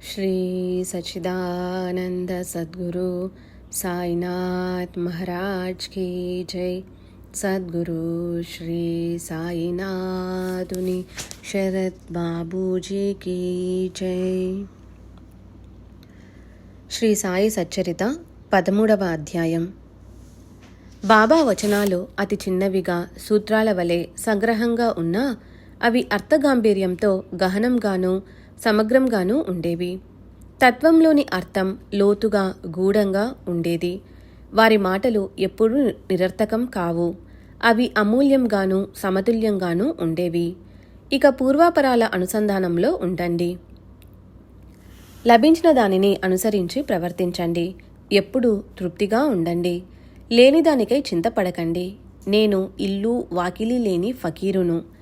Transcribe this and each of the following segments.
श्री सच्चिदानंद सद्गुरु साईनाथ महाराज की जय। सद्गुरु श्री साईनाथुनि शरद बाबूजी की जय। శ్రీ సాయి సచ్చరిత 13వ అధ్యాయం. బాబా వచనాలు అతి చిన్నవిగా సూత్రాల వలె సంగ్రహంగా ఉన్నా అవి అర్థగాంభీర్యంతో గహనంగానూ సమగ్రంగానూ ఉండేవి. తత్వంలోని అర్థం లోతుగా గూఢంగా ఉండేది. వారి మాటలు ఎప్పుడూ నిరర్థకం కావు. అవి అమూల్యంగానూ సమతుల్యంగానూ ఉండేవి. ఇక పూర్వాపరాల అనుసంధానంలో ఉండండి. లభించిన దానిని అనుసరించి ప్రవర్తించండి. ఎప్పుడూ తృప్తిగా ఉండండి. లేనిదానికై చింతపడకండి. నేను ఇల్లు వాకిలి లేని ఫకీరును.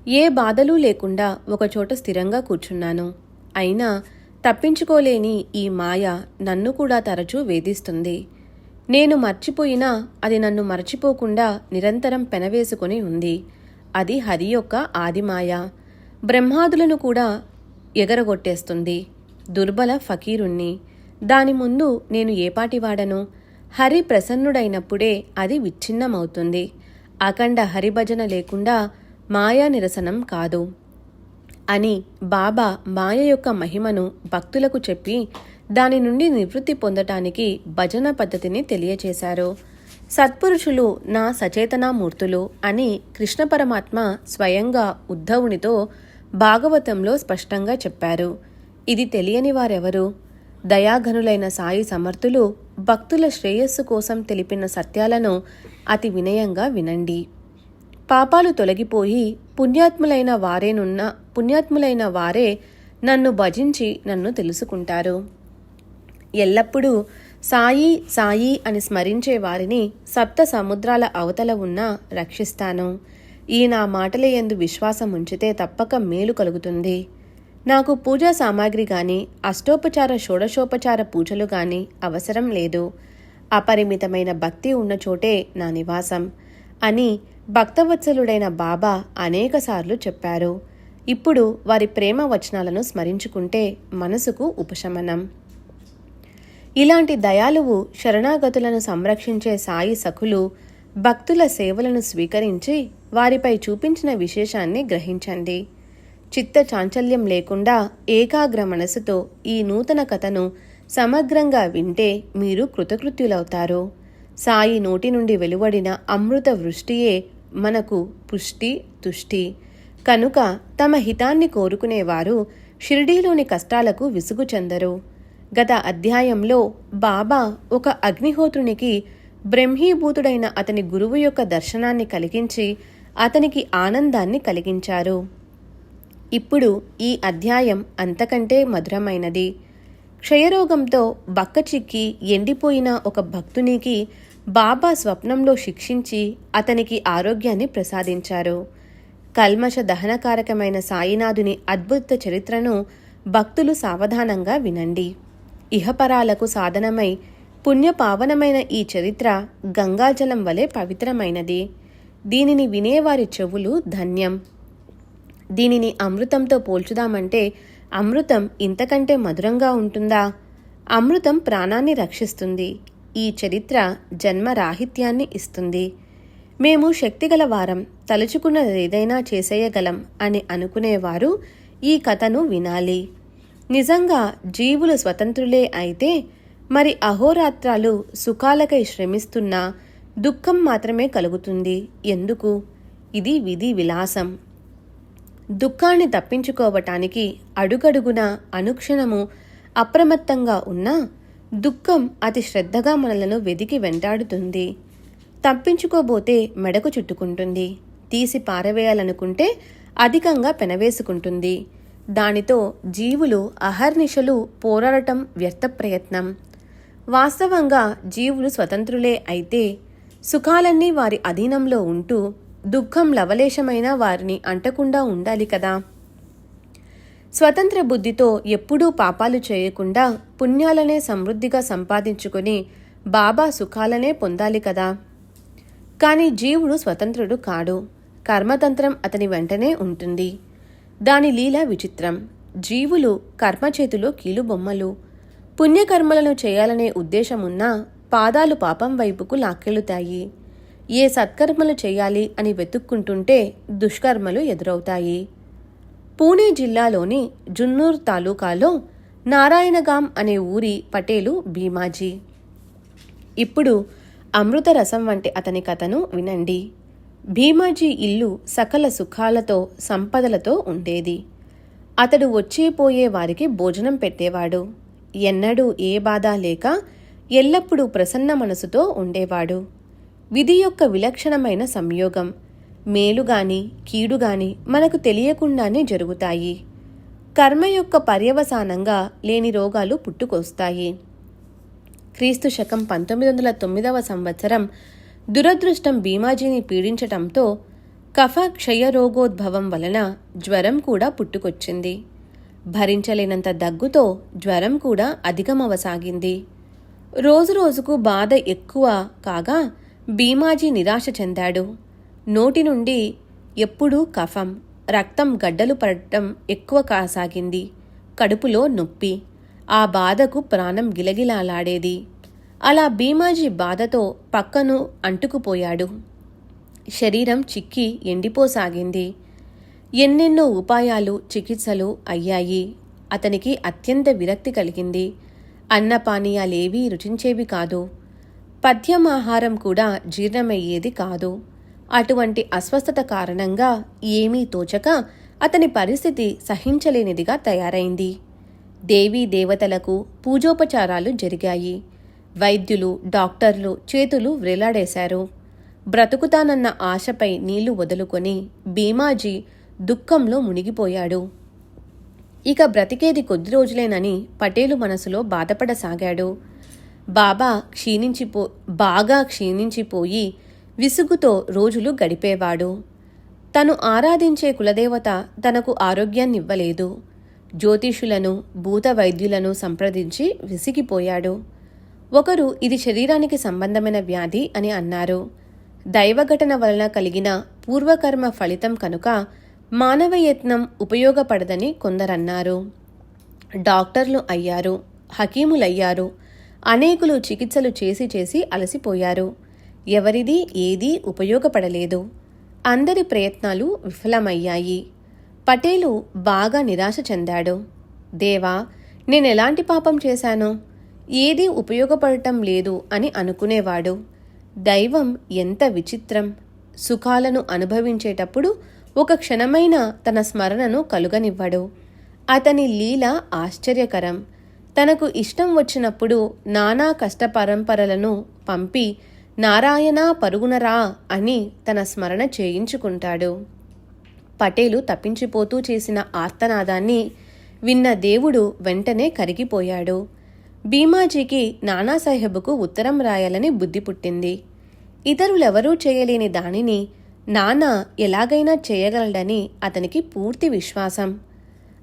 ఏ బాధలు లేకుండా ఒకచోట స్థిరంగా కూర్చున్నాను. అయినా తప్పించుకోలేని ఈ మాయ నన్ను కూడా తరచూ వేధిస్తుంది. నేను మర్చిపోయినా అది నన్ను మర్చిపోకుండా నిరంతరం పెనవేసుకుని ఉంది. అది హరి యొక్క ఆదిమాయ. బ్రహ్మాదులను కూడా ఎగరగొట్టేస్తుంది. దుర్బల ఫకీరుణ్ణి. దాని ముందు నేను ఏపాటివాడను? హరి ప్రసన్నుడైనప్పుడే అది విచ్ఛిన్నమవుతుంది. అఖండ హరిభజన లేకుండా మాయా నిరసనం కాదు అని బాబా మాయ యొక్క మహిమను భక్తులకు చెప్పి దాని నుండి నివృత్తి పొందటానికి భజన పద్ధతిని తెలియచేశారు. సత్పురుషులు నా సచేతనామూర్తులు అని కృష్ణ పరమాత్మ స్వయంగా ఉద్ధవునితో భాగవతంలో స్పష్టంగా చెప్పారు. ఇది తెలియని వారెవరు? దయాఘనులైన సాయి సమర్థులు భక్తుల శ్రేయస్సు కోసం తెలిపిన సత్యాలను అతి వినయంగా వినండి. పాపాలు తొలగిపోయి పుణ్యాత్ములైన వారే నన్ను భజించి నన్ను తెలుసుకుంటారు. ఎల్లప్పుడూ సాయి సాయి అని స్మరించే వారిని సప్త సముద్రాల అవతల ఉన్నా రక్షిస్తాను. ఈ నా మాటల యందు విశ్వాసం ఉంచితే తప్పక మేలు కలుగుతుంది. నాకు పూజా సామాగ్రి గాని అష్టోపచార షోడశోపచార పూజలు గాని అవసరం లేదు. అపరిమితమైన భక్తి ఉన్న చోటే నా నివాసం అని భక్తవత్సలుడైన బాబా అనేకసార్లు చెప్పారు. ఇప్పుడు వారి ప్రేమ వచనాలను స్మరించుకుంటే మనసుకు ఉపశమనం. ఇలాంటి దయాలువు శరణాగతులను సంరక్షించే సాయి సఖులు భక్తుల సేవలను స్వీకరించి వారిపై చూపించిన విశేషాన్ని గ్రహించండి. చిత్త చాంచల్యం లేకుండా ఏకాగ్ర మనసుతో ఈ నూతన కథను సమగ్రంగా వింటే మీరు కృతకృత్యులవుతారు. సాయి నోటి నుండి వెలువడిన అమృత వృష్టియే మనకు పుష్టి తుష్టి. కనుక తమ హితాన్ని కోరుకునేవారు షిరిడీలోని కష్టాలకు విసుగు చెందరు. గత అధ్యాయంలో బాబా ఒక అగ్నిహోత్రునికి బ్రహ్మీభూతుడైన అతని గురువు యొక్క దర్శనాన్ని కలిగించి అతనికి ఆనందాన్ని కలిగించారు. ఇప్పుడు ఈ అధ్యాయం అంతకంటే మధురమైనది. క్షయరోగంతో బక్కచిక్కి ఎండిపోయిన ఒక భక్తునికి బాబా స్వప్నంలో శిక్షించి అతనికి ఆరోగ్యాన్ని ప్రసాదించారు. కల్మష దహనకారకమైన సాయినాథుని అద్భుత చరిత్రను భక్తులు సావధానంగా వినండి. ఇహపరాలకు సాధనమై పుణ్యపావనమైన ఈ చరిత్ర గంగాజలం వలె పవిత్రమైనది. దీనిని వినేవారి చెవులు ధన్యం. దీనిని అమృతంతో పోల్చుదామంటే అమృతం ఇంతకంటే మధురంగా ఉంటుందా? అమృతం ప్రాణాన్ని రక్షిస్తుంది. ఈ చరిత్ర జన్మరాహిత్యాన్ని ఇస్తుంది. మేము శక్తిగల వారం, తలుచుకున్నదేదైనా చేసేయగలం అని అనుకునేవారు ఈ కథను వినాలి. నిజంగా జీవులు స్వతంత్రులే అయితే మరి అహోరాత్రాలు సుఖాలకై శ్రమిస్తున్నా దుఃఖం మాత్రమే కలుగుతుంది. ఎందుకు? ఇది విధి విలాసం. దుఃఖాన్ని తప్పించుకోవటానికి అడుగడుగున అనుక్షణము అప్రమత్తంగా ఉన్నా దుఃఖం అతి శ్రద్ధగా మనలను వెదికి వెంటాడుతుంది. తప్పించుకోబోతే మెడకు చుట్టుకుంటుంది. తీసి పారవేయాలనుకుంటే అధికంగా పెనవేసుకుంటుంది. దానితో జీవులు అహర్నిశలు పోరాడటం వ్యర్థ ప్రయత్నం. వాస్తవంగా జీవులు స్వతంత్రులే అయితే సుఖాలన్నీ వారి అధీనంలో ఉంటూ దుఃఖం లవలేశమైన వారిని అంటకుండా ఉండాలి కదా. స్వతంత్ర బుద్ధితో ఎప్పుడూ పాపాలు చేయకుండా పుణ్యాలనే సమృద్ధిగా సంపాదించుకొని బాబా సుఖాలనే పొందాలి కదా. కాని జీవుడు స్వతంత్రుడు కాడు. కర్మతంత్రం అతని వెంటనే ఉంటుంది. దాని లీల విచిత్రం. జీవులు కర్మచేతిలో కీలుబొమ్మలు. పుణ్యకర్మలను చేయాలనే ఉద్దేశమున్నా పాదాలు పాపం వైపుకు లాక్కెళుతాయి. ఏ సత్కర్మలు చేయాలి అని వెతుక్కుంటుంటే దుష్కర్మలు ఎదురవుతాయి. పూణే జిల్లాలోని జున్నూర్ తాలూకాలో నారాయణగాం అనే ఊరి పటేలు భీమాజీ. ఇప్పుడు అమృతరసం వంటి అతని కథను వినండి. భీమాజీ ఇల్లు సకల సుఖాలతో సంపదలతో ఉండేది. అతడు వచ్చేపోయే వారికి భోజనం పెట్టేవాడు. ఎన్నడూ ఏ బాధ లేక ఎల్లప్పుడూ ప్రసన్న మనసుతో ఉండేవాడు. విధి యొక్క విలక్షణమైన సంయోగం. మేలుగాని కీడుగాని మనకు తెలియకుండానే జరుగుతాయి. కర్మ యొక్క పర్యవసానంగా లేని రోగాలు పుట్టుకొస్తాయి. క్రీస్తు శకం 1909 సంవత్సరం దురదృష్టం భీమాజీని పీడించటంతో కఫ క్షయరోగోద్భవం వలన జ్వరం కూడా పుట్టుకొచ్చింది. భరించలేనంత దగ్గుతో జ్వరం కూడా అధికమవసాగింది. రోజురోజుకు బాధ ఎక్కువ కాగా భీమాజీ నిరాశ చెందాడు. నోటి నుండి ఎప్పుడూ కఫం, రక్తం గడ్డలు పడటం ఎక్కువ కాసాగింది. కడుపులో నొప్పి. ఆ బాధకు ప్రాణం గిలగిలాలాడేది. అలా భీమాజీ బాధతో పక్కను అంటుకుపోయాడు. శరీరం చిక్కి ఎండిపోసాగింది. ఎన్నెన్నో ఉపాయాలు, చికిత్సలు అయ్యాయి. అతనికి అత్యంత విరక్తి కలిగింది. అన్నపానీయాలేవీ రుచించేవి కాదు. పథ్యమాహారం కూడా జీర్ణమయ్యేది కాదు. అటువంటి అస్వస్థత కారణంగా ఏమీ తోచక అతని పరిస్థితి సహించలేనిదిగా తయారైంది. దేవీ దేవతలకు పూజోపచారాలు జరిగాయి. వైద్యులు, డాక్టర్లు చేతులు వ్రేలాడేశారు. బ్రతుకుతానన్న ఆశపై నీళ్లు వదులుకొని భీమాజీ దుఃఖంలో మునిగిపోయాడు. ఇక బ్రతికేది కొద్ది రోజులేనని పటేలు మనసులో బాధపడసాగాడు. బాగా క్షీణించిపోయి విసుగుతో రోజులు గడిపేవాడు. తను ఆరాధించే కులదేవత తనకు ఆరోగ్యాన్నివ్వలేదు. జ్యోతిషులను, భూత వైద్యులను సంప్రదించి విసిగిపోయాడు. ఒకరు ఇది శరీరానికి సంబంధమైన వ్యాధి అని అన్నారు. దైవఘటన వలన కలిగిన పూర్వకర్మ ఫలితం కనుక మానవ యత్నం ఉపయోగపడదని కొందరన్నారు. డాక్టర్లు అయ్యారు, హకీములయ్యారు. అనేకులు చికిత్సలు చేసి అలసిపోయారు. ఎవరిది ఏదీ ఉపయోగపడలేదు. అందరి ప్రయత్నాలు విఫలమయ్యాయి. పటేలు బాగా నిరాశ చెందాడు. దేవా, నేనెలాంటి పాపం చేశానో, ఏదీ ఉపయోగపడటం లేదు అని అనుకునేవాడు. దైవం ఎంత విచిత్రం! సుఖాలను అనుభవించేటప్పుడు ఒక క్షణమైన తన స్మరణను కలుగనివ్వడు. అతని లీల ఆశ్చర్యకరం. తనకు ఇష్టం వచ్చినప్పుడు నానా కష్టపరంపరలను పంపి నారాయణ పరుగునరా అని తన స్మరణ చేయించుకుంటాడు. పటేలు తప్పించిపోతూ చేసిన ఆర్తనాదాన్ని విన్న దేవుడు వెంటనే కరిగిపోయాడు. భీమాజీకి నానాసాహెబుకు ఉత్తరం రాయాలని బుద్ధి పుట్టింది. ఇతరులెవరూ చేయలేని దానిని నానా ఎలాగైనా చేయగలడని అతనికి పూర్తి విశ్వాసం.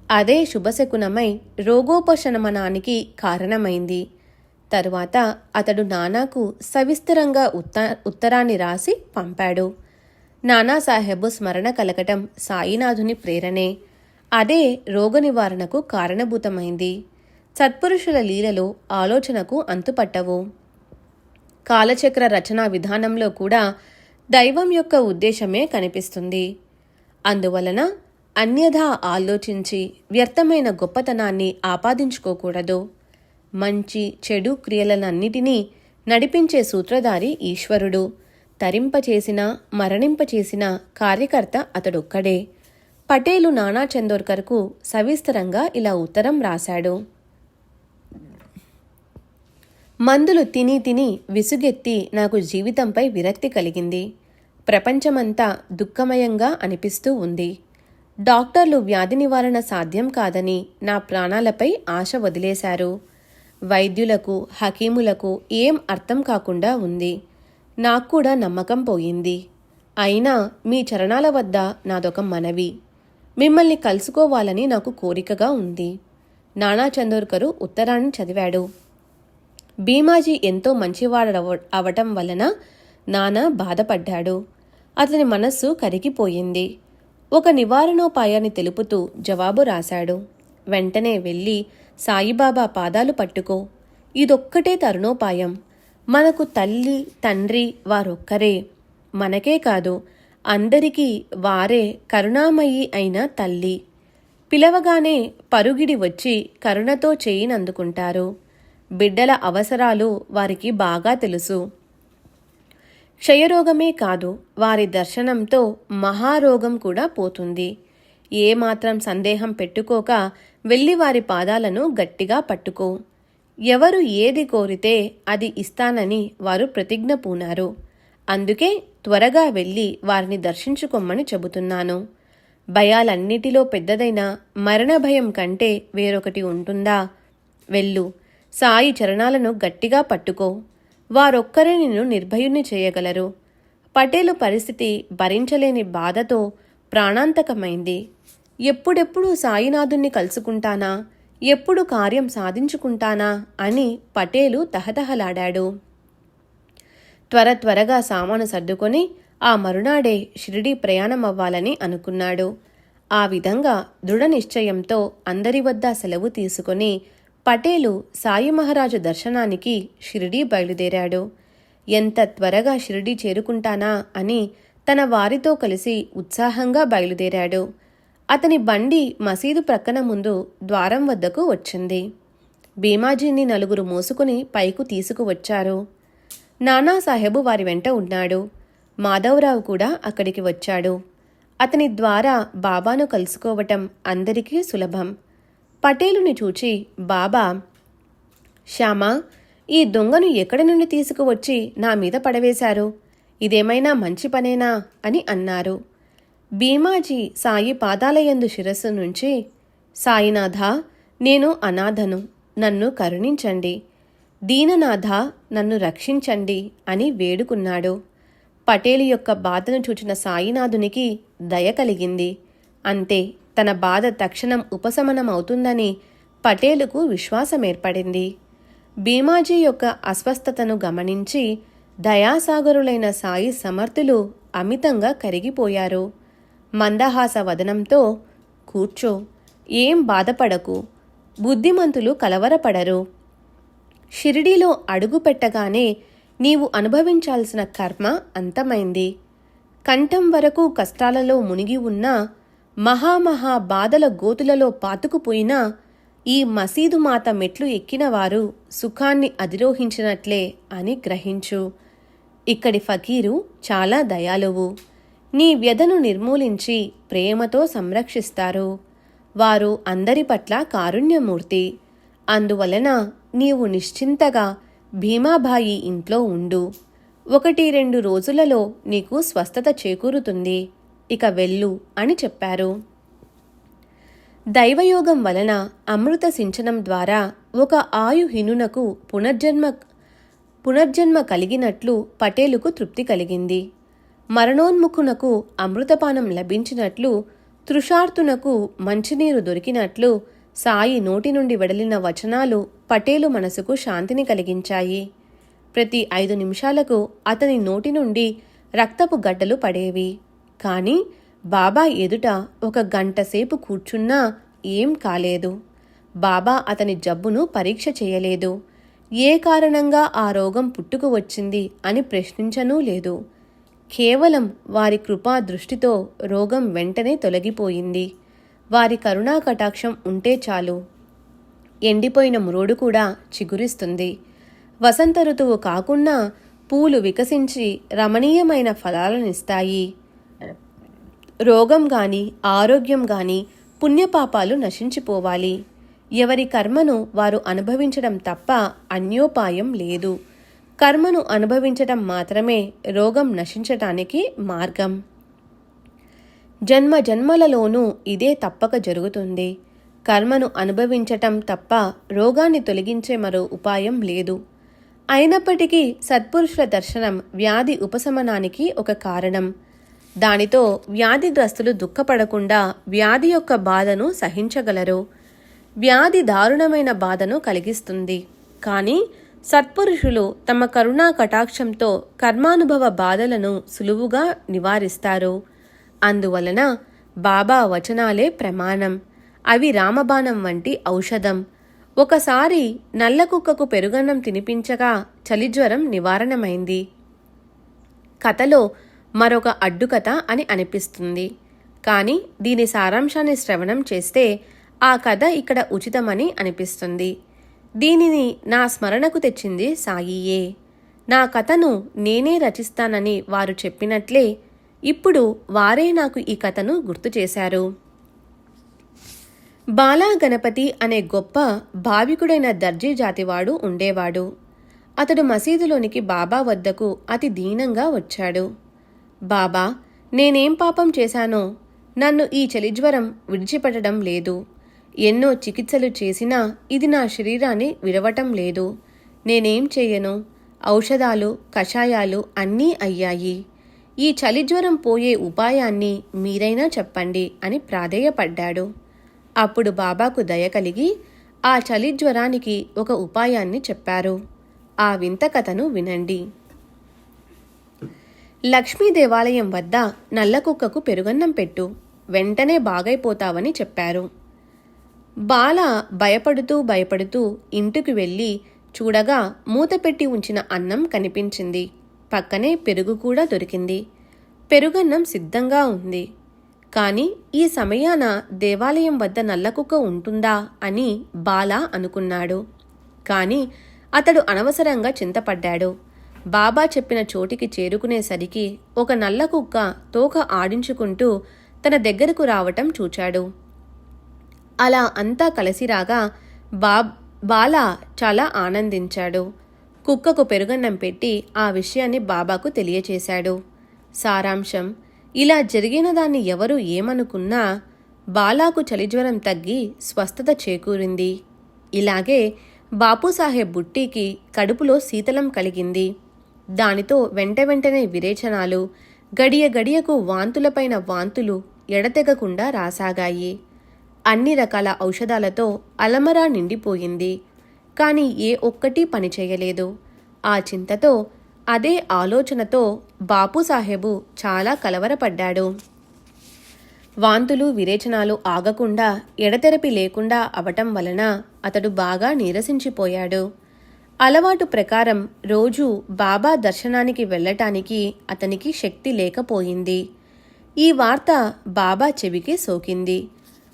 అదే శుభశకునమై రోగోపశమనానికి కారణమైంది. తరువాత అతడు నానాకు సవిస్తరంగా ఉత్తరాన్ని రాసి పంపాడు. నానాసాహెబు స్మరణ కలగటం సాయినాథుని ప్రేరణే. అదే రోగ నివారణకు కారణభూతమైంది. సత్పురుషుల లీలలో ఆలోచనకు అంతుపట్టవు. కాలచక్ర రచనా విధానంలో కూడా దైవం యొక్క ఉద్దేశమే కనిపిస్తుంది. అందువలన అన్యథా ఆలోచించి వ్యర్థమైన గొప్పతనాన్ని ఆపాదించుకోకూడదు. మంచి చెడు క్రియలనన్నిటినీ నడిపించే సూత్రధారి ఈశ్వరుడు. తరింపచేసిన, మరణింపచేసిన కార్యకర్త అతడొక్కడే. పటేలు నానా చందోర్కర్కు సవిస్తరంగా ఇలా ఉత్తరం రాశాడు. మందులు తిని విసుగెత్తి నాకు జీవితంపై విరక్తి కలిగింది. ప్రపంచమంతా దుఃఖమయంగా అనిపిస్తూ ఉంది. డాక్టర్లు వ్యాధి నివారణ సాధ్యం కాదని నా ప్రాణాలపై ఆశ వదిలేశారు. వైద్యులకు, హకీములకు ఏం అర్థం కాకుండా ఉంది. నాకు కూడా నమ్మకం పోయింది. అయినా మీ చరణాల వద్ద నాదొక మనవి. మిమ్మల్ని కలుసుకోవాలని నాకు కోరికగా ఉంది. నానా చందోర్కరు ఉత్తరాన్ని చదివాడు. భీమాజీ ఎంతో మంచివాడవటం వలన నానా బాధపడ్డాడు. అతని మనస్సు కరిగిపోయింది. ఒక నివారణోపాయాన్ని తెలుపుతూ జవాబు రాశాడు. వెంటనే వెళ్ళి సాయిబాబా పాదాలు పట్టుకో. ఇదొక్కటే తరుణోపాయం. మనకు తల్లి తండ్రి వారొక్కరే. మనకే కాదు, అందరికీ వారే కరుణామయి అయిన తల్లి. పిలవగానే పరుగిడి వచ్చి కరుణతో చేయినందుకుంటారు. బిడ్డల అవసరాలు వారికి బాగా తెలుసు. క్షయరోగమే కాదు, వారి దర్శనంతో మహారోగం కూడా పోతుంది. ఏమాత్రం సందేహం పెట్టుకోక వెళ్ళి వారి పాదాలను గట్టిగా పట్టుకో. ఎవరు ఏది కోరితే అది ఇస్తానని వారు ప్రతిజ్ఞ పూనారు. అందుకే త్వరగా వెళ్ళి వారిని దర్శించుకోమని చెబుతున్నాను. భయాలన్నిటిలో పెద్దదైన మరణ భయం కంటే వేరొకటి ఉంటుందా? వెళ్ళు, సాయి చరణాలను గట్టిగా పట్టుకో. వారొక్కరే నిన్ను నిర్భయుణ్ణి చేయగలరు. పటేలు పరిస్థితి భరించలేని బాధతో ప్రాణాంతకమైంది. ఎప్పుడెప్పుడు సాయినాథుణ్ణి కలుసుకుంటానా, ఎప్పుడు కార్యం సాధించుకుంటానా అని పటేలు తహతహలాడాడు. త్వరగా సామాను సర్దుకొని ఆ మరునాడే షిరిడీ ప్రయాణమవ్వాలని అనుకున్నాడు. ఆ విధంగా దృఢ నిశ్చయంతో అందరి వద్ద సెలవు తీసుకొని పటేలు సాయి మహారాజు దర్శనానికి షిరిడీ బయలుదేరాడు. ఎంత త్వరగా షిరిడీ చేరుకుంటానా అని తన వారితో కలిసి ఉత్సాహంగా బయలుదేరాడు. అతని బండి మసీదు ప్రక్కన ముందు ద్వారం వద్దకు వచ్చింది. భీమాజీని నలుగురు మోసుకుని పైకు తీసుకువచ్చారు. నానాసాహెబు వారి వెంట ఉన్నాడు. మాధవరావు కూడా అక్కడికి వచ్చాడు. అతని ద్వారా బాబాను కలుసుకోవటం అందరికీ సులభం. పటేలుని చూచి బాబా, శ్యామా, ఈ దొంగను ఎక్కడి నుండి తీసుకువచ్చి నా మీద పడవేశారు? ఇదేమైనా మంచి పనేనా అని అన్నారు. భీమాజీ సాయి పాదాలయందు శిరస్సు నుంచి, సాయినాథ, నేను అనాథను, నన్ను కరుణించండి. దీననాథ, నన్ను రక్షించండి అని వేడుకున్నాడు. పటేలు యొక్క బాధను చూచిన సాయినాథునికి దయ కలిగింది. అంతే, తన బాధ తక్షణం ఉపశమనమవుతుందని పటేలుకు విశ్వాసమేర్పడింది. భీమాజీ యొక్క అస్వస్థతను గమనించి దయాసాగరులైన సాయి సమర్థులు అమితంగా కరిగిపోయారు. మందహాస వదనంతో, కూర్చో, ఏం బాధపడకు, బుద్ధిమంతులు కలవరపడరు. షిరిడీలో అడుగు పెట్టగానే నీవు అనుభవించాల్సిన కర్మ అంతమైంది. కంఠం వరకు కష్టాలలో మునిగి ఉన్నా, మహామహా బాధల గోతులలో పాతుకుపోయినా ఈ మసీదు మాత మెట్లు ఎక్కినవారు సుఖాన్ని అధిరోహించినట్లే అని గ్రహించు. ఇక్కడి ఫకీరు చాలా దయాలువు. నీ వ్యధను నిర్మూలించి ప్రేమతో సంరక్షిస్తారు. వారు అందరి పట్ల కారుణ్యమూర్తి. అందువలన నీవు నిశ్చింతగా భీమాబాయి ఇంట్లో ఉండు. 1-2 రోజులలో నీకు స్వస్థత చేకూరుతుంది. ఇక వెళ్ళు అని చెప్పారు. దైవయోగం వలన అమృత సించనం ద్వారా ఒక ఆయుహీనునకు పునర్జన్మ కలిగినట్లు పటేలుకు తృప్తి కలిగింది. మరణోన్ముఖునకు అమృతపానం లభించినట్లు, తృషార్తునకు మంచినీరు దొరికినట్లు సాయి నోటి నుండి వెడలిన వచనాలు పటేలు మనసుకు శాంతిని కలిగించాయి. ప్రతి 5 నిమిషాలకు అతని నోటి నుండి రక్తపు గడ్డలు పడేవి. కాని బాబా ఎదుట 1 గంట సేపు కూర్చున్నా ఏం కాలేదు. బాబా అతని జబ్బును పరీక్ష చేయలేదు. ఏ కారణంగా ఆ రోగం పుట్టుకు వచ్చింది అని ప్రశ్నించనూ లేదు. కేవలం వారి కృపా దృష్టితో రోగం వెంటనే తొలగిపోయింది. వారి కరుణా కటాక్షం ఉంటే చాలు. ఎండిపోయిన మ్రోడు కూడా చిగురిస్తుంది. వసంత ఋతువు కాకున్నా పూలు వికసించి రమణీయమైన ఫలాలనిస్తాయి. రోగం గాని ఆరోగ్యం గాని పుణ్యపాపాలు నశించిపోవాలి. ఎవరి కర్మను వారు అనుభవించడం తప్ప అన్యోపాయం లేదు. కర్మను అనుభవించటం మాత్రమే రోగం నశించటానికి మార్గం. జన్మ జన్మలలోనూ ఇదే తప్పక జరుగుతుంది. కర్మను అనుభవించటం తప్ప రోగాన్ని తొలగించే మరో ఉపాయం లేదు. అయినప్పటికీ సత్పురుషుల దర్శనం వ్యాధి ఉపశమనానికి ఒక కారణం. దానితో వ్యాధిగ్రస్తులు దుఃఖపడకుండా వ్యాధి యొక్క బాధను సహించగలరు. వ్యాధి దారుణమైన బాధను కలిగిస్తుంది. కానీ సత్పురుషులు తమ కరుణా కటాక్షంతో కర్మానుభవ బాధలను సులువుగా నివారిస్తారు. అందువలన బాబా వచనాలే ప్రమాణం. అవి రామబాణం వంటి ఔషధం. ఒకసారి నల్ల కుక్కకు పెరుగన్నం తినిపించగా చలిజ్వరం నివారణమైంది. కథలో మరొక అడ్డుకథ అని అనిపిస్తుంది, కానీ దీని సారాంశాన్ని శ్రవణం చేస్తే ఆ కథ ఇక్కడ ఉచితమని అనిపిస్తుంది. దీనిని నా స్మరణకు తెచ్చింది సాయియే. నా కథను నేనే రచిస్తానని వారు చెప్పినట్లే ఇప్పుడు వారే నాకు ఈ కథను గుర్తు చేశారు. బాలా గణపతి అనే గొప్ప భావికుడైన దర్జీ జాతివాడు ఉండేవాడు. అతడు మసీదులోనికి బాబా వద్దకు అతి దీనంగా వచ్చాడు. బాబా, నేనేం పాపం చేశానో నన్ను ఈ చలిజ్వరం విడిచిపెట్టడం లేదు. ఎన్నో చికిత్సలు చేసినా ఇది నా శరీరాన్ని విడవటం లేదు. నేనేం చేయను? ఔషధాలు, కషాయాలు అన్నీ అయ్యాయి. ఈ చలిజ్వరం పోయే ఉపాయాన్ని మీరైనా చెప్పండి అని ప్రాధేయపడ్డాడు. అప్పుడు బాబాకు దయ కలిగి ఆ చలిజ్వరానికి ఒక ఉపాయాన్ని చెప్పారు. ఆ వింత కథను వినండి. లక్ష్మీ దేవాలయం వద్ద నల్ల కుక్కకు పెరుగన్నం పెట్టు, వెంటనే బాగైపోతావని చెప్పారు. బాల భయపడుతూ ఇంటికి వెళ్ళి చూడగా మూతపెట్టి ఉంచిన అన్నం కనిపించింది. పక్కనే పెరుగు కూడా దొరికింది. పెరుగన్నం సిద్ధంగా ఉంది. కాని ఈ సమయాన దేవాలయం వద్ద నల్లకుక్క ఉంటుందా అని బాల అనుకున్నాడు. కాని అతడు అనవసరంగా చింతపడ్డాడు. బాబా చెప్పిన చోటికి చేరుకునేసరికి ఒక నల్లకుక్క తోక ఆడించుకుంటూ తన దగ్గరకు రావటం చూచాడు. అలా అంతా కలిసిరాగా బాల చాలా ఆనందించాడు. కుక్కకు పెరుగన్నం పెట్టి ఆ విషయాన్ని బాబాకు తెలియచేశాడు. సారాంశం: ఇలా జరిగిన దాన్ని ఎవరు ఏమనుకున్నా బాలాకు చలిజ్వరం తగ్గి స్వస్థత చేకూరింది. ఇలాగే బాపూసాహెబ్ బుట్టీకి కడుపులో శీతలం కలిగింది. దానితో వెంటనే విరేచనాలు, గడియకు వాంతులపైన వాంతులు ఎడతెగకుండా రాసాగాయి. అన్ని రకాల ఔషధాలతో అలమరా నిండిపోయింది. కాని ఏ ఒక్కటీ పనిచేయలేదు. ఆ చింతతో, అదే ఆలోచనతో బాపూసాహెబు చాలా కలవరపడ్డాడు. వాంతులు, విరేచనాలు ఆగకుండా, ఎడతెరపి లేకుండా అవటం వలన అతడు బాగా నీరసించిపోయాడు. అలవాటు ప్రకారం రోజూ బాబా దర్శనానికి వెళ్ళటానికి అతనికి శక్తి లేకపోయింది. ఈ వార్త బాబా చెవికి సోకింది.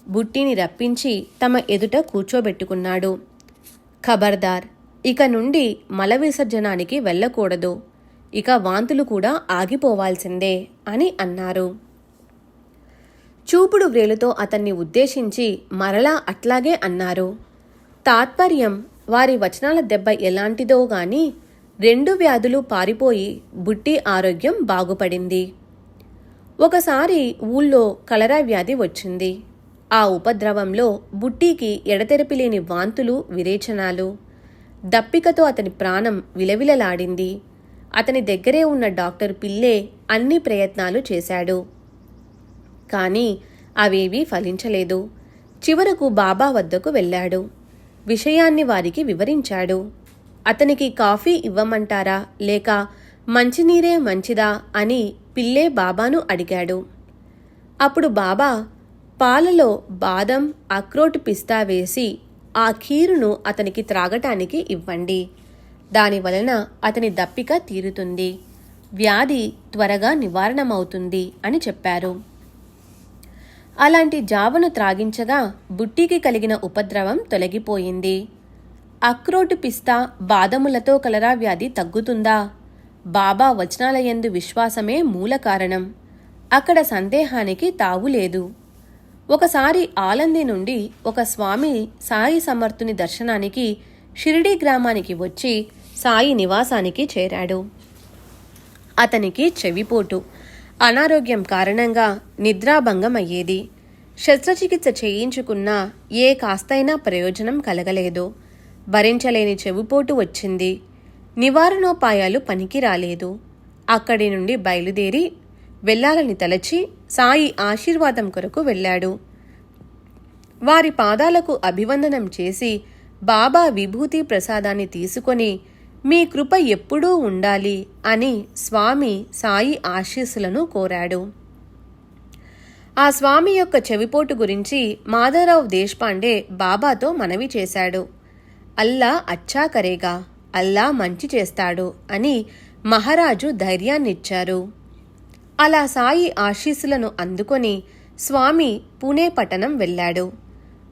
బుట్టిని రప్పించి తమ ఎదుట కూర్చోబెట్టుకున్నాడు. ఖబర్దార్, ఇక నుండి మల విసర్జనానికి వెళ్ళకూడదు. ఇక వాంతులు కూడా ఆగిపోవాల్సిందే అని అన్నారు. చూపుడు వ్రేలుతో అతన్ని ఉద్దేశించి మరలా అట్లాగే అన్నారు. తాత్పర్యం, వారి వచనాల దెబ్బ ఎలాంటిదో గాని 2 వ్యాధులు పారిపోయి బుట్టి ఆరోగ్యం బాగుపడింది. ఒకసారి ఊళ్ళో కలరా వ్యాధి వచ్చింది. ఆ ఉపద్రవంలో బుట్టీకి ఎడతెరపిలేని వాంతులు, విరేచనాలు. దప్పికతో అతని ప్రాణం విలవిలలాడింది. అతని దగ్గరే ఉన్న డాక్టర్ పిల్లే అన్ని ప్రయత్నాలు చేశాడు. కానీ అవేవీ ఫలించలేదు. చివరకు బాబా వద్దకు వెళ్ళాడు. విషయాన్ని వారికి వివరించాడు. అతనికి కాఫీ ఇవ్వమంటారా లేక మంచినీరే మంచిదా అని పిల్లే బాబాను అడిగాడు. అప్పుడు బాబా, పాలలో బాదం, అక్రోట్, పిస్తా వేసి ఆ ఖీరును అతనికి త్రాగటానికి ఇవ్వండి. దానివలన అతని దప్పిక తీరుతుంది, వ్యాధి త్వరగా నివారణమవుతుంది అని చెప్పారు. అలాంటి జావను త్రాగించగా బుట్టికి కలిగిన ఉపద్రవం తొలగిపోయింది. అక్రోటు, పిస్తా, బాదములతో కలరా వ్యాధి తగ్గుతుందా? బాబా వచనాలయందు విశ్వాసమే మూల కారణం. అక్కడ సందేహానికి తావులేదు. ఒకసారి ఆలంది నుండి ఒక స్వామి సాయి సమర్థుని దర్శనానికి షిరిడీ గ్రామానికి వచ్చి సాయి నివాసానికి చేరాడు. అతనికి చెవిపోటు, అనారోగ్యం కారణంగా నిద్రాభంగం అయ్యేది. శస్త్రచికిత్స చేయించుకున్నా ఏ కాస్తైనా ప్రయోజనం కలగలేదు. భరించలేని చెవిపోటు వచ్చింది. నివారణోపాయాలు పనికి రాలేదు. అక్కడి నుండి బయలుదేరి వెళ్ళాలని తలచి సాయి ఆశీర్వాదం కొరకు వెళ్ళాడు. వారి పాదాలకు అభివందనం చేసి బాబా విభూతి ప్రసాదాన్ని తీసుకొని మీ కృప ఎప్పుడూ ఉండాలి అని స్వామి సాయి ఆశీస్సులను కోరాడు. ఆ స్వామి యొక్క చెవిపోటు గురించి మాధవరావు దేశపాండే బాబాతో మనవి చేశాడు. అల్లా అచ్చా కరేగా, అల్లా మంచి చేస్తాడు అని మహారాజు ధైర్యాన్నిచ్చారు. అలా సాయి ఆశీస్సులను అందుకొని స్వామి పూణే పట్టణం వెళ్ళాడు.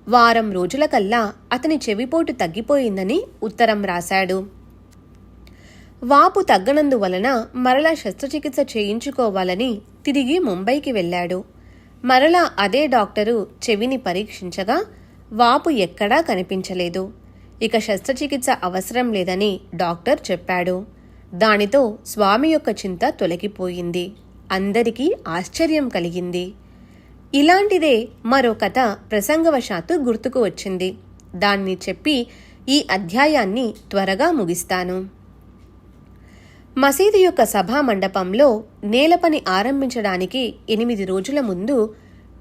వారం రోజులకల్లా అతని చెవిపోటు తగ్గిపోయిందని ఉత్తరం రాశాడు. వాపు తగ్గనందువలన మరలా శస్త్రచికిత్స చేయించుకోవాలని తిరిగి ముంబైకి వెళ్ళాడు. మరలా అదే డాక్టరు చెవిని పరీక్షించగా వాపు ఎక్కడా కనిపించలేదు. ఇక శస్త్రచికిత్స అవసరం లేదని డాక్టర్ చెప్పాడు. దానితో స్వామి యొక్క చింత తొలగిపోయింది. అందరికీ ఆశ్చర్యం కలిగింది. ఇలాంటిదే మరో కథ ప్రసంగవశాత్తు గుర్తుకు వచ్చింది. దాన్ని చెప్పి ఈ అధ్యాయాన్ని త్వరగా ముగిస్తాను. మసీదు యొక్క సభా మండపంలో నేలపని ఆరంభించడానికి 8 రోజుల ముందు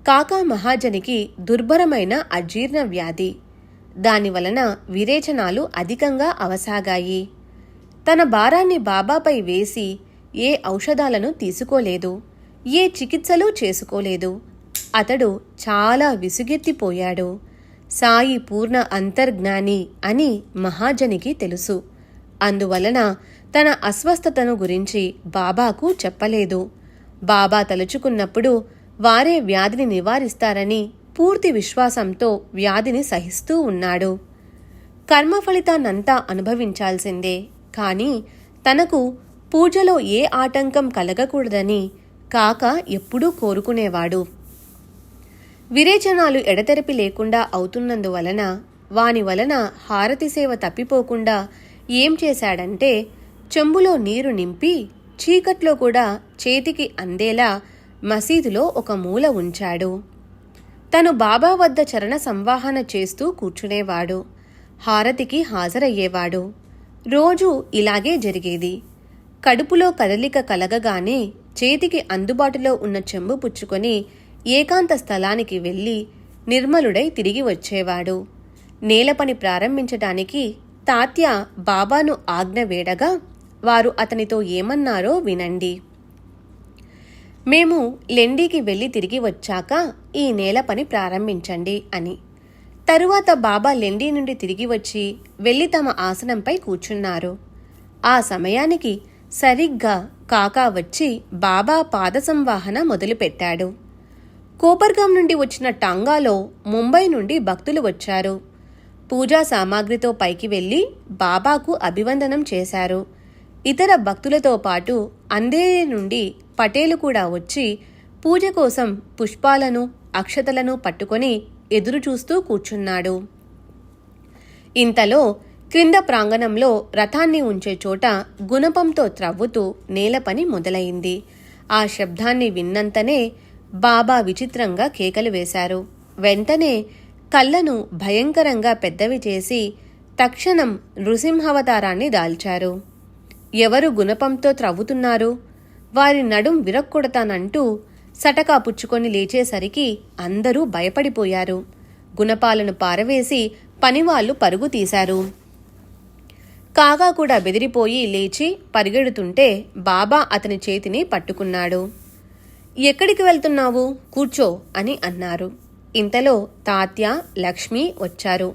కాకా మహాజనికి దుర్భరమైన అజీర్ణ వ్యాధి. దానివలన విరేచనాలు అధికంగా అవసాగాయి. తన భారాన్ని బాబాపై వేసి ఏ ఔషధాలను తీసుకోలేదు, ఏ చికిత్సలు చేసుకోలేదు. అతడు చాలా విసుగెత్తిపోయాడు. సాయి పూర్ణ అంతర్జ్ఞాని అని మహాజనికి తెలుసు. అందువలన తన అస్వస్థతను గురించి బాబాకు చెప్పలేదు. బాబా తలుచుకున్నప్పుడు వారే వ్యాధిని నివారిస్తారని పూర్తి విశ్వాసంతో వ్యాధిని సహిస్తూ ఉన్నాడు. కర్మ ఫలితాన్నంతా అనుభవించాల్సిందే, కానీ తనకు పూజలో ఏ ఆటంకం కలగకూడదని కాక ఎప్పుడూ కోరుకునేవాడు. విరేచనాలు ఎడతెరిపి లేకుండా అవుతున్నందువలన వాని వలన హారతి సేవ తప్పిపోకుండా ఏం చేశాడంటే చెంబులో నీరు నింపి చీకట్లో కూడా చేతికి అందేలా మసీదులో ఒక మూల ఉంచాడు. తను బాబా వద్ద చరణ సంవాహన చేస్తూ కూర్చునేవాడు. హారతికి హాజరయ్యేవాడు. రోజూ ఇలాగే జరిగేది. కడుపులో కదలిక కలగగానే చేతికి అందుబాటులో ఉన్న చెంబు పుచ్చుకొని ఏకాంత స్థలానికి వెళ్ళి నిర్మలుడై తిరిగి వచ్చేవాడు. నేలపని ప్రారంభించటానికి తాత్య బాబాను ఆజ్ఞ వేడగా వారు అతనితో ఏమన్నారో వినండి. మేము లెండీకి వెళ్ళి తిరిగి వచ్చాక ఈ నేల పని ప్రారంభించండి అని. తరువాత బాబా లెండీ నుండి తిరిగి వచ్చి వెళ్ళి తమ ఆసనంపై కూర్చున్నారు. ఆ సమయానికి సరిగ్గా కాకా వచ్చి బాబా పాద సంవాహన మొదలుపెట్టాడు. కోపర్గాం నుండి వచ్చిన టాంగాలో ముంబై నుండి భక్తులు వచ్చారు. పూజా సామాగ్రితో పైకి వెళ్లి బాబాకు అభివందనం చేశారు. ఇతర భక్తులతో పాటు అంధేరి నుండి పటేలు కూడా వచ్చి పూజ కోసం పుష్పాలను అక్షతలను పట్టుకొని ఎదురు చూస్తూ కూర్చున్నాడు. ఇంతలో క్రింద ప్రాంగణంలో రథాన్ని ఉంచే చోట గుణపంతో త్రవ్వుతూ నేలపని మొదలైంది. ఆ శబ్దాన్ని విన్నంతనే బాబా విచిత్రంగా కేకలు వేశారు. వెంటనే కళ్ళను భయంకరంగా పెద్దవి చేసి తక్షణం నృసింహావతారాన్ని దాల్చారు. ఎవరు గుణపంతో త్రవ్వుతున్నారు, వారి నడుం విరక్కొడతానంటూ సటకా పుచ్చుకొని లేచేసరికి అందరూ భయపడిపోయారు. గుణపాలను పారవేసి పనివాళ్లు పరుగు తీశారు. కాగా కూడా బెదిరిపోయి లేచి పరిగెడుతుంటే బాబా అతని చేతిని పట్టుకున్నాడు. ఎక్కడికి వెళ్తున్నావు, కూర్చో అని అన్నారు. ఇంతలో తాత్య, లక్ష్మి వచ్చారు.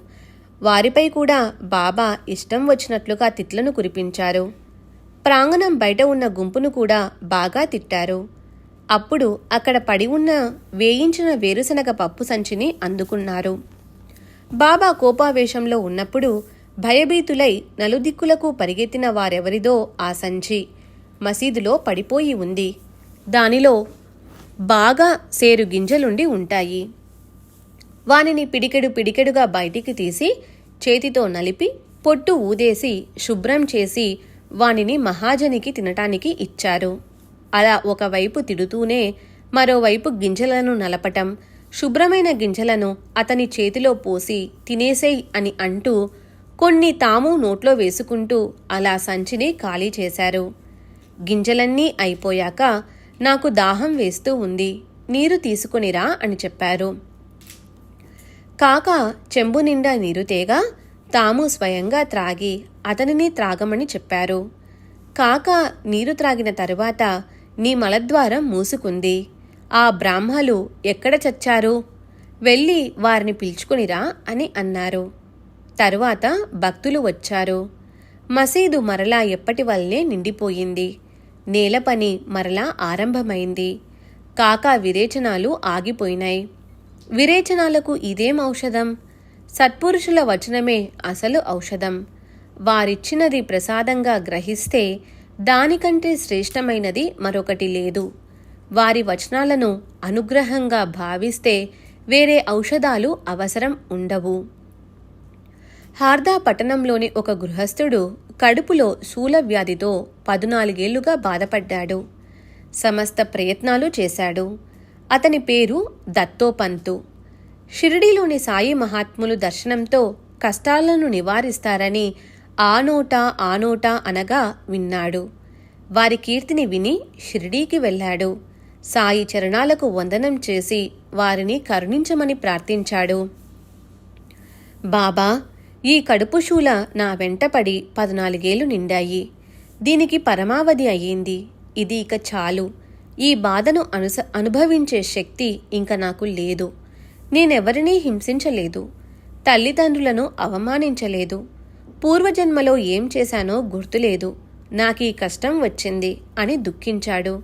వారిపై కూడా బాబా ఇష్టం వచ్చినట్లుగా తిట్లను కురిపించారు. ప్రాంగణం బయట ఉన్న గుంపును కూడా బాగా తిట్టారు. అప్పుడు అక్కడ పడి ఉన్న వేయించిన వేరుశనగ పప్పు సంచిని అందుకున్నారు. బాబా కోపావేశంలో ఉన్నప్పుడు భయభీతులై నలుదిక్కులకు పరిగెత్తిన వారెవరిదో ఆ సంచి మసీదులో పడిపోయి ఉంది. దానిలో బాగా సేరు గింజలుండి ఉంటాయి. వానిని పిడికెడుగా బయటికి తీసి చేతితో నలిపి పొట్టు ఊదేసి శుభ్రం చేసి వానిని మహాజనికి తినటానికి ఇచ్చారు. అలా ఒకవైపు తిడుతూనే మరోవైపు గింజలను నలపటం, శుభ్రమైన గింజలను అతని చేతిలో పోసి తినేసేయ్ అని అంటూ కొన్ని తాము నోట్లో వేసుకుంటూ అలా సంచిని ఖాళీ చేశారు. గింజలన్నీ అయిపోయాక నాకు దాహం వేస్తూ ఉంది, నీరు తీసుకునిరా అని చెప్పారు. కాక చెంబు నిండా నీరు తేగా తాము స్వయంగా త్రాగి అతనిని త్రాగమని చెప్పారు. కాక నీరు త్రాగిన తరువాత నీ మలద్వారం మూసుకుంది, ఆ బ్రాహ్మలు ఎక్కడ చచ్చారు? వెళ్ళి వారిని పిలుచుకునిరా అని అన్నారు. తరువాత భక్తులు వచ్చారు. మసీదు మరలా ఎప్పటి వల్లే నిండిపోయింది. నేల పని మరలా ఆరంభమైంది. కాకా విరేచనాలు ఆగిపోయినాయి. విరేచనాలకు ఇదేం ఔషధం? సత్పురుషుల వచనమే అసలు ఔషధం. వారిచ్చినది ప్రసాదంగా గ్రహిస్తే దానికంటే శ్రేష్టమైనది మరొకటి లేదు. వారి వచనాలను అనుగ్రహంగా భావిస్తే వేరే ఔషధాలు అవసరం ఉండవు. హార్దా పట్టణంలోని ఒక గృహస్థుడు కడుపులో శూలవ్యాధితో 14 ఏళ్లుగా బాధపడ్డాడు. సమస్త ప్రయత్నాలు చేశాడు. అతని పేరు దత్తోపంతు. షిరిడీలోని సాయి మహాత్ములు దర్శనంతో కష్టాలను నివారిస్తారని ఆ నోటా అనగా విన్నాడు. వారి కీర్తిని విని షిరిడీకి వెళ్ళాడు. సాయి చరణాలకు వందనం చేసి వారిని కరుణించమని ప్రార్థించాడు. బాబా, ఈ కడుపుశూల నా వెంటపడి 14 ఏళ్లు నిండాయి. దీనికి పరమావధి అయ్యింది. ఇది ఇక చాలు. ఈ బాధను అనుభవించే శక్తి ఇంక నాకు లేదు. నేనెవరినీ హింసించలేదు. తల్లిదండ్రులను అవమానించలేదు. పూర్వజన్మలో ఏం చేశానో గుర్తులేదు. నాకీ కష్టం వచ్చింది అని దుఃఖించాడు.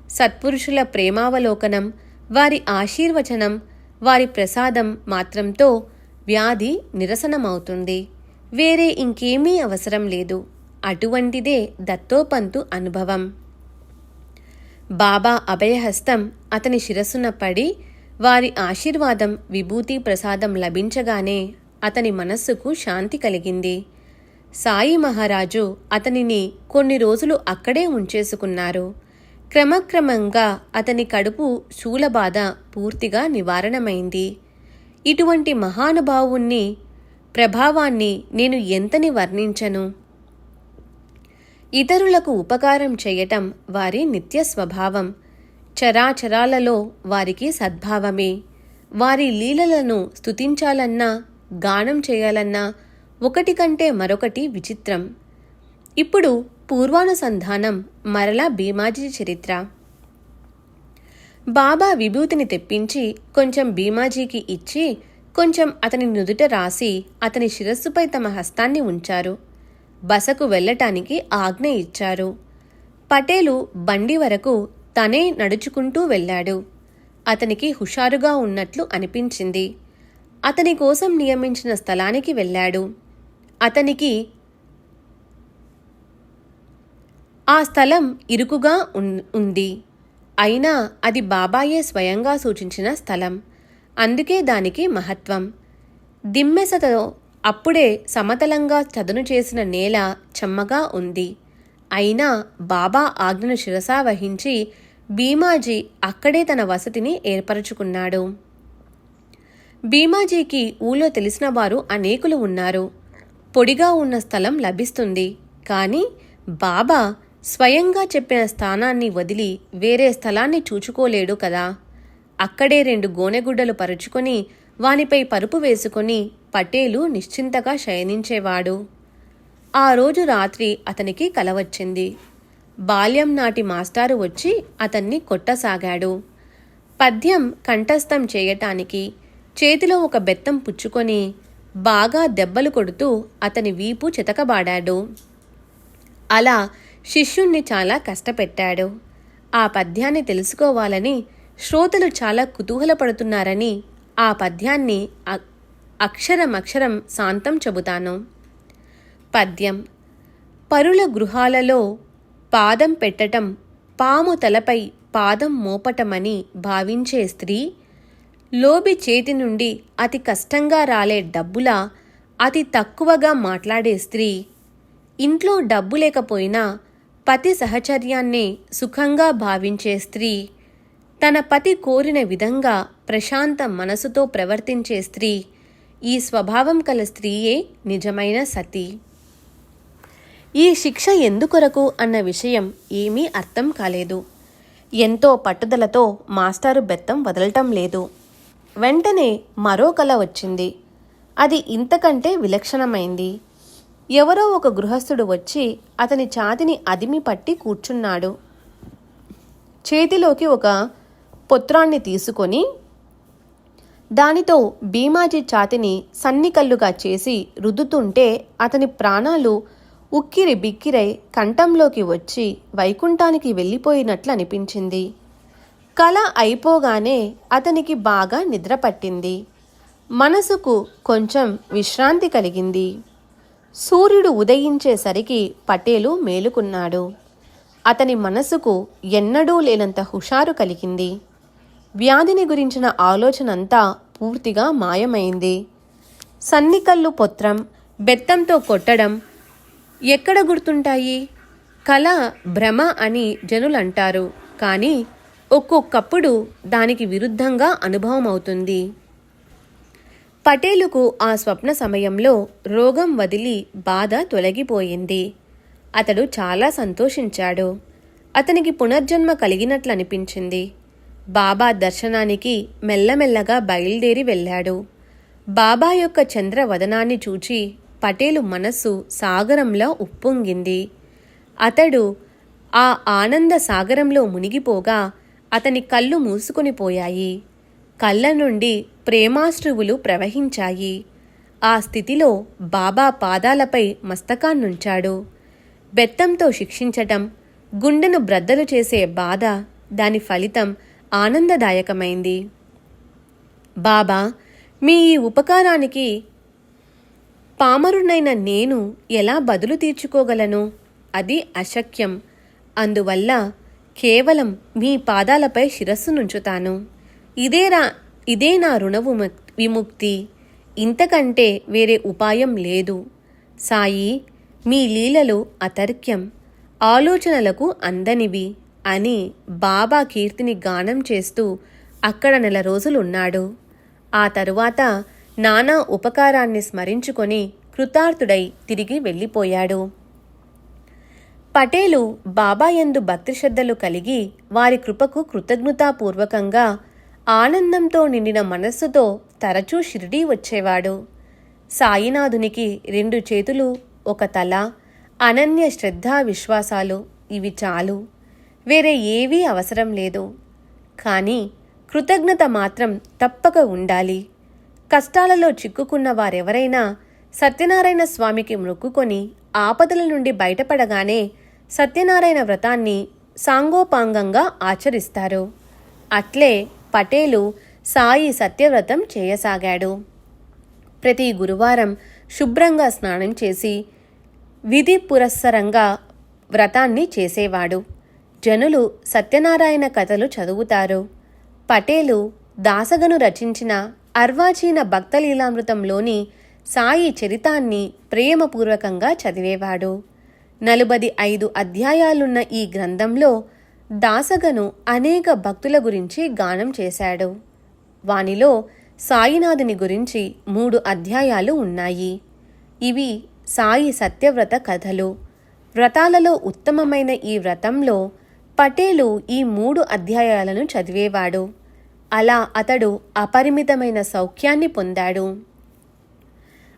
సత్పురుషుల ప్రేమావలోకనం, వారి ఆశీర్వచనం, వారి ప్రసాదం మాత్రంతో వ్యాధి నిరసనమవుతుంది. వేరే ఇంకేమీ అవసరం లేదు. అటువంటిదే దత్తోపంతు అనుభవం. బాబా అభయహస్తం అతని శిరస్సున పడి వారి ఆశీర్వాదం, విభూతి ప్రసాదం లభించగానే అతని మనస్సుకు శాంతి కలిగింది. సాయి మహారాజు అతనిని కొన్ని రోజులు అక్కడే ఉంచేసుకున్నారు. క్రమక్రమంగా అతని కడుపు శూలబాధ పూర్తిగా నివారణమైంది. ఇటువంటి మహానుభావుని ప్రభావాన్ని నేను ఎంతని వర్ణించను. ఇతరులకు ఉపకారం చేయటం వారి నిత్య స్వభావం. చరాచరాలలో వారికి సద్భావమే. వారి లీలలను స్తుతించాలన్నా, గానం చేయాలన్నా ఒకటి కంటే మరొకటి విచిత్రం. ఇప్పుడు పూర్వానుసంధానం మరలా భీమాజీ చరిత్ర. బాబా విభూతిని తెప్పించి కొంచెం భీమాజీకి ఇచ్చి కొంచెం అతని నుదుట రాసి అతని శిరస్సుపై తమ హస్తాన్ని ఉంచారు. బసకు వెళ్ళటానికి ఆజ్ఞ ఇచ్చారు. పటేలు బండి వరకు తనే నడుచుకుంటూ వెళ్ళాడు. అతనికి హుషారుగా ఉన్నట్లు అనిపించింది. అతని కోసం నియమించిన స్థలానికి వెళ్ళాడు. అతనికి ఆ స్థలం ఇరుకుగా ఉంది. అయినా అది బాబాయే స్వయంగా సూచించిన స్థలం. అందుకే దానికి మహత్వం. దిమ్మెసతో అప్పుడే సమతలంగా చదును చేసిన నేల చెమ్మగా ఉంది. అయినా బాబా ఆజ్ఞను శిరసా వహించి భీమాజీ అక్కడే తన వసతిని ఏర్పరచుకున్నాడు. భీమాజీకి ఊళ్ళో తెలిసిన వారు అనేకులు ఉన్నారు. పొడిగా ఉన్న స్థలం లభిస్తుంది. కానీ బాబా స్వయంగా చెప్పిన స్థానాన్ని వదిలి వేరే స్థలాన్ని చూచుకోలేడు కదా. అక్కడే 2 గోనెగుడ్డలు పరుచుకొని వానిపై పరుపు వేసుకొని పటేలు నిశ్చింతగా శయనించేవాడు. ఆ రోజు రాత్రి అతనికి కల వచ్చింది. బాల్యం నాటి మాస్టారు వచ్చి అతన్ని కొట్టసాగాడు. పద్యం కంఠస్థం చేయటానికి చేతిలో ఒక బెత్తం పుచ్చుకొని బాగా దెబ్బలు కొడుతూ అతని వీపు చితకబాడాడు. అలా శిష్యుణ్ణి చాలా కష్టపెట్టాడు. ఆ పద్యాన్ని తెలుసుకోవాలని శ్రోతలు చాలా కుతూహలపడుతున్నారని ఆ పద్యాన్ని అక్షరమక్షరం శాంతం చెబుతాను. పద్యం. పరుల గృహాలలో పాదం పెట్టటం, పాము తలపై పాదం మోపటమని భావించే స్త్రీ, లోబి చేతి నుండి అతి కష్టంగా రాలే డబ్బులా అతి తక్కువగా మాట్లాడే స్త్రీ, ఇంట్లో డబ్బు లేకపోయినా పతి సహచర్యాన్నే సుఖంగా భావించే స్త్రీ, తన పతి కోరిన విధంగా ప్రశాంత మనసుతో ప్రవర్తించే స్త్రీ, ఈ స్వభావం కల స్త్రీయే నిజమైన సతి. ఈ శిక్ష ఎందుకొరకు అన్న విషయం ఏమీ అర్థం కాలేదు. ఎంతో పట్టుదలతో మాస్టారు బెత్తం వదలటం లేదు. వెంటనే మరో కల వచ్చింది. అది ఇంతకంటే విలక్షణమైంది. ఎవరో ఒక గృహస్థుడు వచ్చి అతని ఛాతిని అదిమి పట్టి కూర్చున్నాడు. చేతిలోకి ఒక పొత్రాన్ని తీసుకొని దానితో భీమాజీ ఛాతిని సన్నికల్లుగా చేసి రుద్దుతుంటే అతని ప్రాణాలు ఉక్కిరి బిక్కిరై కంఠంలోకి వచ్చి వైకుంఠానికి వెళ్ళిపోయినట్లు అనిపించింది. కల అయిపోగానే అతనికి బాగా నిద్ర పట్టింది. మనసుకు కొంచెం విశ్రాంతి కలిగింది. సూర్యుడు ఉదయించేసరికి పటేలు మేలుకున్నాడు. అతని మనసుకు ఎన్నడూ లేనంత హుషారు కలిగింది. వ్యాధిని గురించిన ఆలోచనంతా పూర్తిగా మాయమైంది. సన్నికల్లు పొత్రం, బెత్తంతో కొట్టడం ఎక్కడ గుర్తుంటాయి? కళ భ్రమ అని జనులంటారు. కానీ ఒక్కొక్కప్పుడు దానికి విరుద్ధంగా అనుభవం అవుతుంది. పటేలుకు ఆ స్వప్న సమయంలో రోగం వదిలి బాధ తొలగిపోయింది. అతడు చాలా సంతోషించాడు. అతనికి పునర్జన్మ కలిగినట్లు అనిపించింది. బాబా దర్శనానికి మెల్లమెల్లగా బయలుదేరి వెళ్ళాడు. బాబా యొక్క చంద్రవదనాన్ని చూచి పటేలు మనస్సు సాగరంలో ఉప్పొంగింది. అతడు ఆ ఆనంద సాగరంలో మునిగిపోగా అతని కళ్ళు మూసుకొని పోయాయి. కళ్ళ నుండి ప్రేమాశ్రువులు ప్రవహించాయి. ఆ స్థితిలో బాబా పాదాలపై మస్తకాన్నుంచాడు. బెత్తంతో శిక్షించటం, గుండెను బ్రద్దలు చేసే బాధ, దాని ఫలితం ఆనందదాయకమైంది. బాబా, మీ ఈ ఉపకారానికి పామరునైన నేను ఎలా బదులు తీర్చుకోగలను? అది అశక్యం. అందువల్ల కేవలం మీ పాదాలపై శిరస్సు నుంచుతాను. ఇదే నా రుణ విముక్తి. ఇంతకంటే వేరే ఉపాయం లేదు. సాయి, మీ లీలలు అతర్క్యం, ఆలోచనలకు అందనివి అని బాబా కీర్తిని గానం చేస్తూ అక్కడ 4 రోజులున్నాడు. ఆ తరువాత నానా ఉపకారాన్ని స్మరించుకొని కృతార్థుడై తిరిగి వెళ్ళిపోయాడు. పటేలు బాబా యందు భక్తిశ్రద్ధలు కలిగి వారి కృపకు కృతజ్ఞతాపూర్వకంగా ఆనందంతో నిండిన మనస్సుతో తరచూ షిరిడీ వచ్చేవాడు. సాయినాథునికి 2 చేతులు, 1 తల, అనన్య శ్రద్ధా విశ్వాసాలు, ఇవి చాలు. వేరే ఏవీ అవసరం లేదు. కానీ కృతజ్ఞత మాత్రం తప్పక ఉండాలి. కష్టాలలో చిక్కుకున్న వారెవరైనా సత్యనారాయణ స్వామికి మొక్కుకొని ఆపదల నుండి బయటపడగానే సత్యనారాయణ వ్రతాన్ని సాంగోపాంగంగా ఆచరిస్తారు. అట్లే పటేలు సాయి సత్యవ్రతం చేయసాగాడు. ప్రతి గురువారం శుభ్రంగా స్నానం చేసి విధి పురస్సరంగా వ్రతాన్ని చేసేవాడు. జనులు సత్యనారాయణ కథలు చదువుతారు. పటేలు దాసగను రచించిన అర్వాచీన భక్తలీలామృతంలోని సాయి చరితాన్ని ప్రేమపూర్వకంగా చదివేవాడు. 45 అధ్యాయాలున్న ఈ గ్రంథంలో దాసగను అనేక భక్తుల గురించి గానం చేశాడు. వానిలో సాయినాథుని గురించి 3 అధ్యాయాలు ఉన్నాయి. ఇవి సాయి సత్యవ్రత కథలు. వ్రతాలలో ఉత్తమమైన ఈ వ్రతంలో పటేలు ఈ 3 అధ్యాయాలను చదివేవాడు. అలా అతడు అపరిమితమైన సౌఖ్యాన్ని పొందాడు.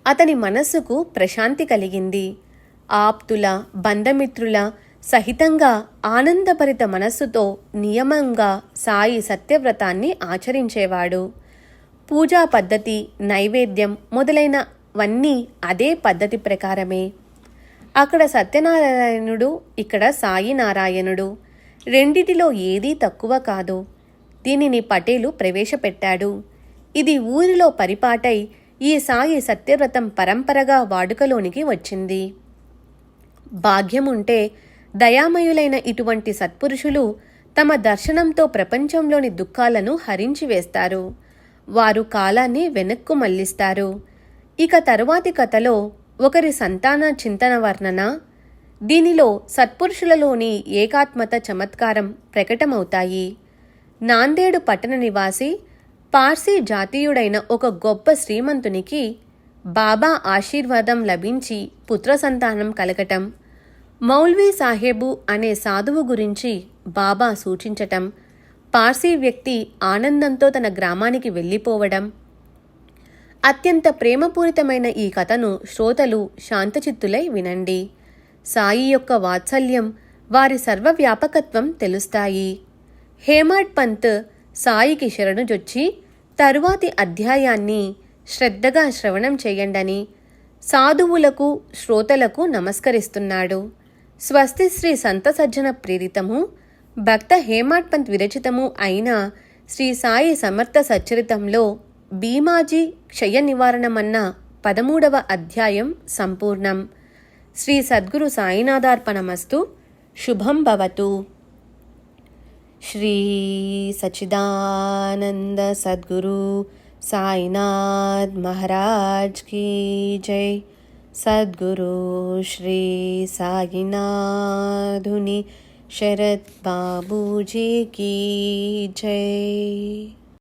అతని మనస్సుకు ప్రశాంతి కలిగింది. ఆప్తుల, బంధమిత్రుల సహితంగా ఆనందభరిత మనస్సుతో నియమంగా సాయి సత్యవ్రతాన్ని ఆచరించేవాడు. పూజా పద్ధతి, నైవేద్యం మొదలైనవన్నీ అదే పద్ధతి ప్రకారమే. అక్కడ సత్యనారాయణుడు, ఇక్కడ సాయి నారాయణుడు. రెండిటిలో ఏదీ తక్కువ కాదు. దీనిని పటేలు ప్రవేశపెట్టాడు. ఇది ఊరిలో పరిపాటై ఈ సాయి సత్యవ్రతం పరంపరగా వాడుకలోనికి వచ్చింది. భాగ్యముంటే దయామయులైన ఇటువంటి సత్పురుషులు తమ దర్శనంతో ప్రపంచంలోని దుఃఖాలను హరించి వేస్తారు. వారు కాలాన్ని వెనక్కు మళ్లిస్తారు. ఇక తరువాతి కథలో ఒకరి సంతాన చింతన వర్ణన, దీనిలో సత్పురుషులలోని ఏకాత్మత చమత్కారం ప్రకటమవుతాయి. నాందేడు పట్టణ నివాసి పార్సీ జాతీయుడైన ఒక గొప్ప శ్రీమంతునికి బాబా ఆశీర్వాదం లభించి పుత్ర సంతానం కలగటం, మౌల్వీ సాహెబు అనే సాధువు గురించి బాబా సూచించటం, పార్సీ వ్యక్తి ఆనందంతో తన గ్రామానికి వెళ్ళిపోవడం. అత్యంత ప్రేమపూరితమైన ఈ కథను శ్రోతలు శాంతచిత్తులై వినండి. సాయి యొక్క వాత్సల్యం, వారి సర్వవ్యాపకత్వం తెలుస్తాయి. హేమాడ్ పంత్ సాయికి శరణుజొచ్చి తరువాతి అధ్యాయాన్ని శ్రద్ధగా శ్రవణం చేయండని సాధువులకు శ్రోతలకు నమస్కరిస్తున్నాడు. స్వస్తి శ్రీ సంత సజ్జన ప్రేరితము భక్త హేమాడ్ పంత్ విరచితము అయిన శ్రీ సాయి సమర్థ సచ్చరితంలో భీమాజీ క్షయ నివారణమన్న 13వ అధ్యాయం సంపూర్ణం. శ్రీ సద్గురు సాయినాథార్పణమస్తు. శుభం భవతు. శ్రీ సచ్చిదానంద సద్గురు సాయినాథ్ మహారాజ్ కీ జై. సద్గురు శ్రీ సాయినాథుని శరత్ బాబూజీ కీ జై.